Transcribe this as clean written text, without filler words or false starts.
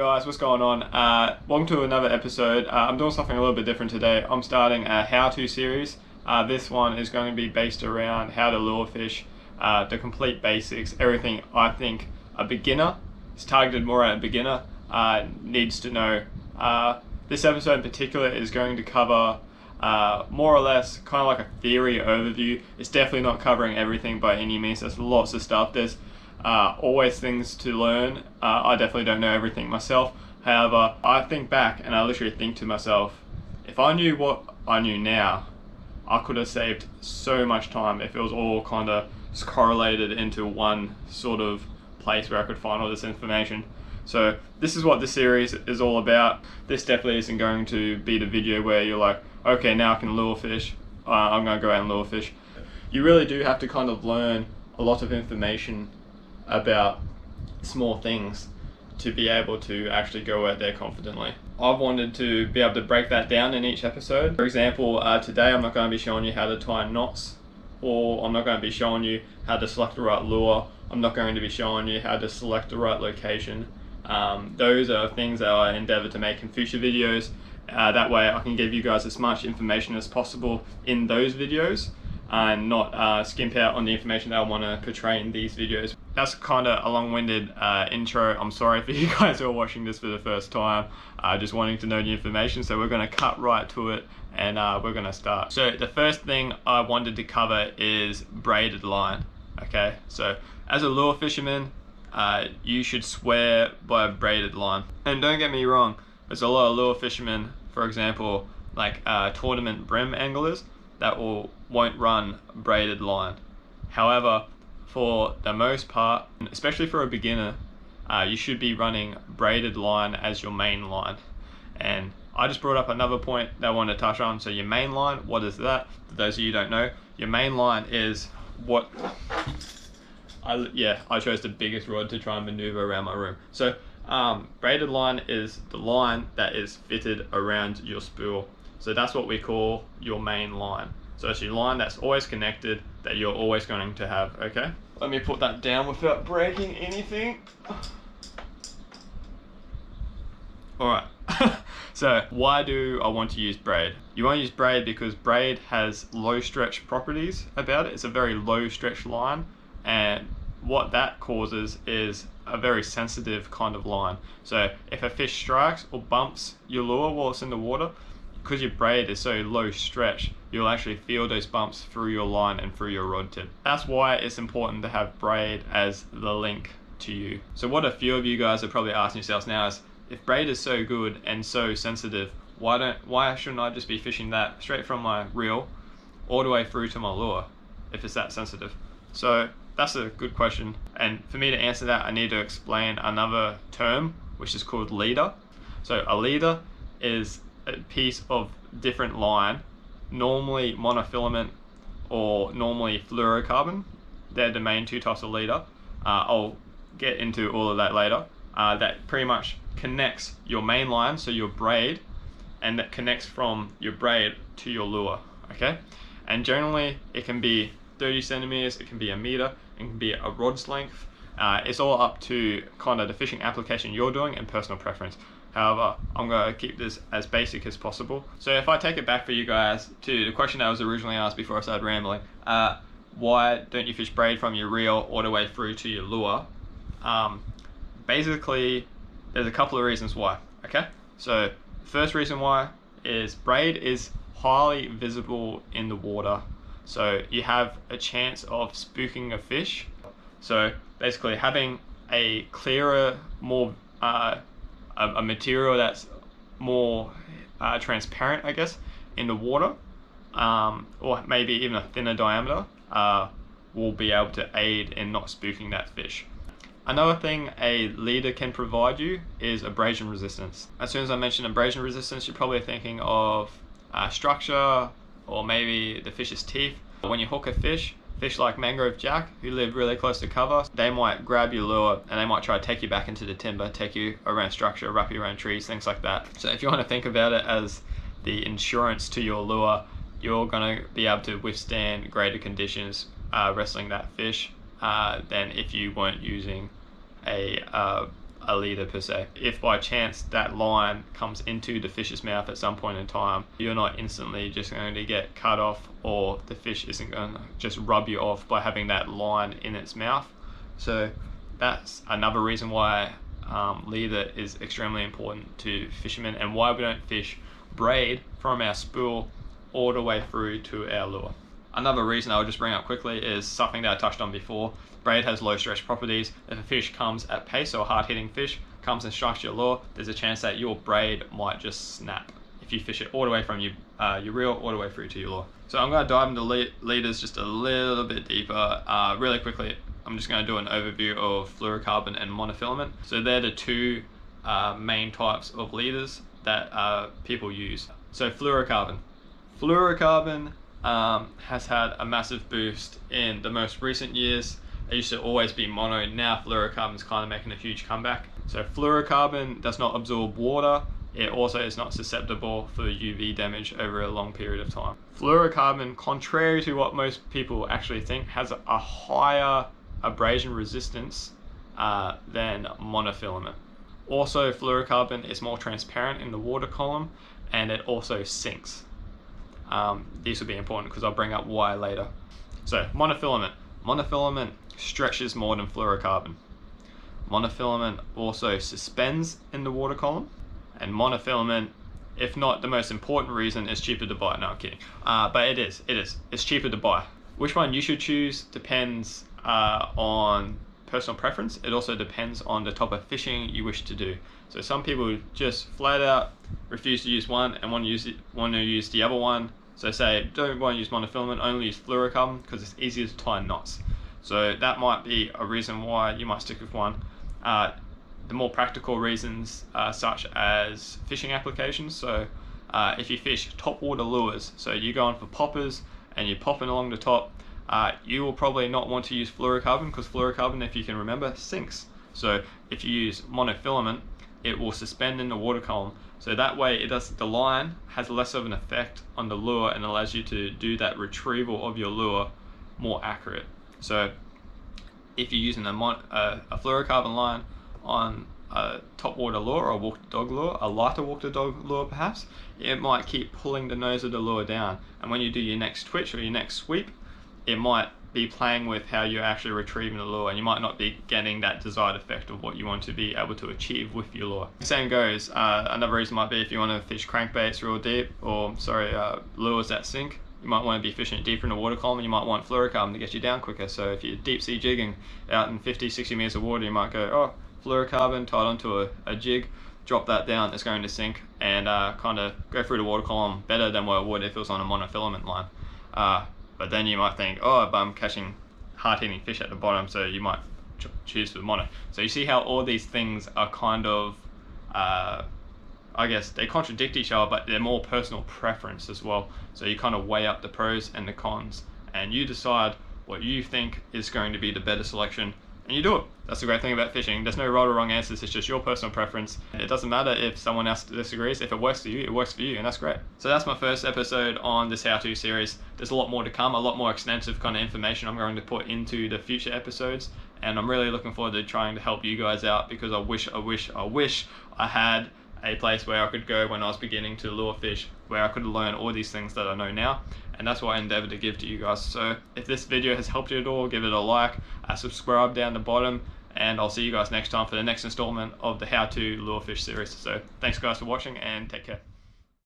Hey guys, what's going on? Welcome to another episode. I'm doing something a little bit different today. I'm starting a how-to series. This one is going to be based around how to lure fish, the complete basics, everything I think a beginner, it's targeted more at a beginner, needs to know. This episode in particular is going to cover more or less kind of like a theory overview. It's definitely not covering everything by any means. There's lots of stuff. There's always things to learn. I definitely don't know everything myself. However, I think back and I literally think to myself, if I knew what I knew now, I could have saved so much time if it was all kind of correlated into one sort of place where I could find all this information. So this is what this series is all about. This definitely isn't going to be the video where you're like, okay, now I can lure fish. I'm going to go out and lure fish. You really do have to kind of learn a lot of information about small things to be able to actually go out there confidently. I've wanted to be able to break that down in each episode. For example, today I'm not going to be showing you how to tie knots, or I'm not going to be showing you how to select the right lure. I'm not going to be showing you how to select the right location. Those are things that I endeavor to make in future videos. That way I can give you guys as much information as possible in those videos and not skimp out on the information that I want to portray in these videos. That's kind of a long-winded intro. I'm sorry for you guys who are watching this for the first time, just wanting to know the information. So we're going to cut right to it and we're going to start. So the first thing I wanted to cover is braided line. Okay, so as a lure fisherman, you should swear by a braided line. And don't get me wrong, there's a lot of lure fishermen, for example, like tournament brim anglers, that won't run braided line. However, for the most part, especially for a beginner, you should be running braided line as your main line. And I just brought up another point that I want to touch on. So your main line, what is that? For those of you who don't know, your main line is what I chose the biggest rod to try and maneuver around my room. So braided line is the line that is fitted around your spool. So that's what we call your main line. So it's your line that's always connected, that you're always going to have, okay? Let me put that down without breaking anything. All right, so why do I want to use braid? You want to use braid because braid has low stretch properties about it. It's a very low stretch line, and what that causes is a very sensitive kind of line. So if a fish strikes or bumps your lure while it's in the water, because your braid is so low stretch, you'll actually feel those bumps through your line and through your rod tip. That's why it's important to have braid as the link to you. So what a few of you guys are probably asking yourselves now is, if braid is so good and so sensitive, why shouldn't I just be fishing that straight from my reel all the way through to my lure if it's that sensitive? So that's a good question. And for me to answer that, I need to explain another term, which is called leader. So a leader is a piece of different line, normally monofilament or normally fluorocarbon. They're the main two types of leader. I'll get into all of that later. That pretty much connects your main line, so your braid, and that connects from your braid to your lure, okay? And generally it can be 30 centimeters, it can be a meter, it can be a rod's length. It's all up to kind of the fishing application you're doing and personal preference. However, I'm going to keep this as basic as possible. So if I take it back for you guys to the question that was originally asked before I started rambling, why don't you fish braid from your reel all the way through to your lure? Basically, there's a couple of reasons why, okay? So first reason why is braid is highly visible in the water. So you have a chance of spooking a fish. So basically having a clearer, more a material that's more transparent, I guess, in the water, or maybe even a thinner diameter, will be able to aid in not spooking that fish. Another thing a leader can provide you is abrasion resistance. As soon as I mention abrasion resistance, you're probably thinking of structure or maybe the fish's teeth. When you hook a fish like mangrove jack, who live really close to cover, they might grab your lure and they might try to take you back into the timber, take you around structure, wrap you around trees, things like that. So if you want to think about it as the insurance to your lure, you're going to be able to withstand greater conditions wrestling that fish than if you weren't using a a leader per se. If by chance that line comes into the fish's mouth at some point in time, you're not instantly just going to get cut off, or the fish isn't going to just rub you off by having that line in its mouth. So that's another reason why leader is extremely important to fishermen, and why we don't fish braid from our spool all the way through to our lure. Another reason I'll just bring up quickly is something that I touched on before. Braid has low stretch properties. If a fish comes at pace, or a hard-hitting fish comes and strikes your lure, there's a chance that your braid might just snap if you fish it all the way from your reel all the way through to your lure. So I'm going to dive into leaders just a little bit deeper. Really quickly, I'm just going to do an overview of fluorocarbon and monofilament. So they're the two main types of leaders that people use. So fluorocarbon. Fluorocarbon has had a massive boost in the most recent years. It used to always be mono, now fluorocarbon is kind of making a huge comeback. So fluorocarbon does not absorb water. It also is not susceptible for UV damage over a long period of time. Fluorocarbon, contrary to what most people actually think, has a higher abrasion resistance than monofilament. Also, fluorocarbon is more transparent in the water column, and it also sinks. These will be important because I'll bring up why later. So monofilament. Monofilament stretches more than fluorocarbon. Monofilament also suspends in the water column, and monofilament, if not the most important reason, is cheaper to buy. No, I'm kidding. But it is. It's cheaper to buy. Which one you should choose depends on personal preference. It also depends on the type of fishing you wish to do. So some people just flat out refuse to use one and want to use the other one. So say, don't want to use monofilament, only use fluorocarbon because it's easier to tie knots. So that might be a reason why you might stick with one. The more practical reasons such as fishing applications. So if you fish top water lures, so you're going for poppers and you're popping along the top, you will probably not want to use fluorocarbon, because fluorocarbon, if you can remember, sinks. So if you use monofilament, it will suspend in the water column. So that way the line has less of an effect on the lure and allows you to do that retrieval of your lure more accurate. So if you're using a fluorocarbon line on a top water lure or a walk the dog lure, a lighter walk the dog lure perhaps, it might keep pulling the nose of the lure down. And when you do your next twitch or your next sweep, it might be playing with how you're actually retrieving the lure, and you might not be getting that desired effect of what you want to be able to achieve with your lure. Same goes, another reason might be if you want to fish crankbaits real deep, or lures that sink, you might want to be fishing deeper in the water column, and you might want fluorocarbon to get you down quicker. So if you're deep sea jigging out in 50-60 meters of water, you might go, oh, fluorocarbon tied onto a jig, drop that down, it's going to sink, and kind of go through the water column better than what it would if it was on a monofilament line. But then you might think, oh, but I'm catching hard-hitting fish at the bottom, so you might choose for mono. So you see how all these things are kind of, I guess they contradict each other, but they're more personal preference as well. So you kind of weigh up the pros and the cons, and you decide what you think is going to be the better selection, and you do it. That's the great thing about fishing. There's no right or wrong answers, it's just your personal preference. It doesn't matter if someone else disagrees. If it works for you, it works for you, and that's great. So that's my first episode on this how-to series. There's a lot more to come, a lot more extensive kind of information I'm going to put into the future episodes, and I'm really looking forward to trying to help you guys out, because I wish I had a place where I could go when I was beginning to lure fish, where I could learn all these things that I know now, and that's what I endeavor to give to you guys. So if this video has helped you at all, give it a like, subscribe down the bottom, and I'll see you guys next time for the next installment of the How to Lure Fish series. So thanks guys for watching, and take care.